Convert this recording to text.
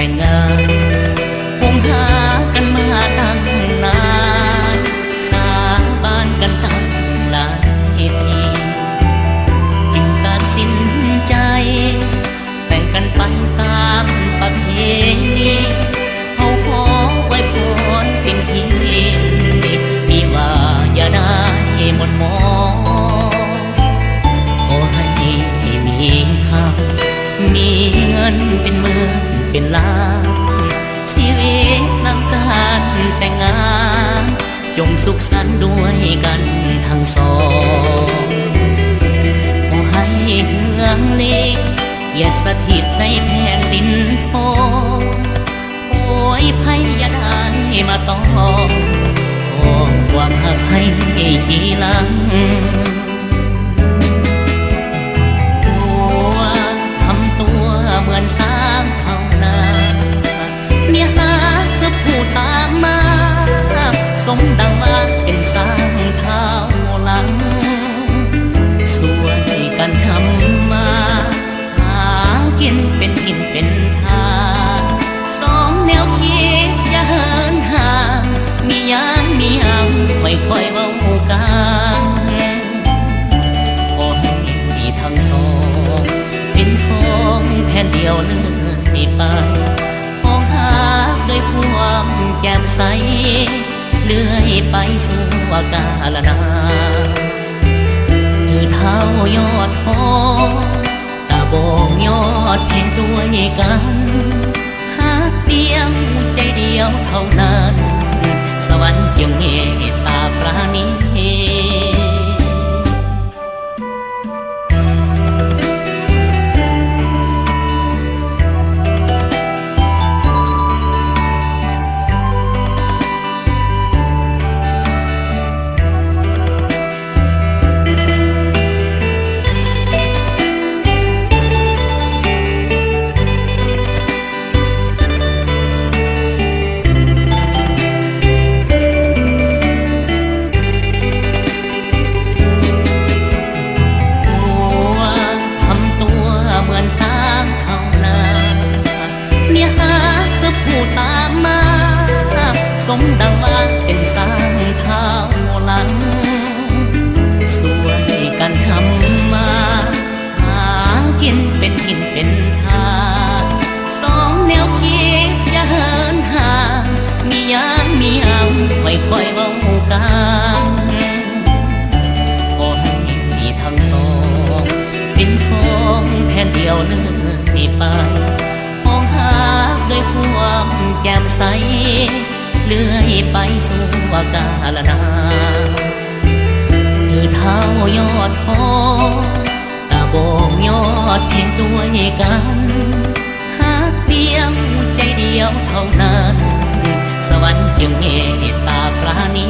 แต่งงานคงหากันมาตั้งนานสาบานกันตั้งหลายทีจึงตัดสินใจแต่งกันไปตามประเพณีเขาขอไว้พรเป็นทีมีว่าอย่าได้หมดมองขอให้มีข้าวมีเงินเป็นหมื่นเป็นล้านชีวิตหลังการแต่งงานจงสุขสันต์ด้วยกันทั้งสองขอให้เฮืองลีอย่าสถิตในแผ่นดินทองโอ้ยภัยอย่าได้มาต้องขอความหักให้จีหลังทำตัวเหมือนสร้างเขานาเมียหาคือผู้ตามมาสมดังว่าเป็นสร้างเท้าหลังสวยกันทำมาหากินเป็นทินเป็นทางสองแนวคิดจะเหินห่างมียังค่อยเว้ากันขอให้ทั้งสองเป็นของแผ่นเดียวเลยไปห้องหาด้วยความแจ่มใสเลื่อยไปสู่กาลนานถือเท้ายอดหอตาบองยอดแข่งด้วยกันหากเดียวใจเดียวเท่านั้นสวรรค์จึงเมตตาปราณีสร้างเขานาเมียหาคือผู้ตามมาสมดังว่าเป็นสร้างเท้าหลังสวยกันทำมาหากินเป็นทินเป็นทางสองแนวคิดจะเหินห่างมียังค่อยเว้ากันขอให้ทั้งสองเป็นของแผ่นเดียวเลยไปห้องหาด้วยความแจ่มใสเลื่อยไปสู่กาลนานถือเท้ายอดหอตาบองยอดแข่งด้วยกันหากเดียวใจเดียวเท่านั้นสวรรค์จึงเมตตาปราณี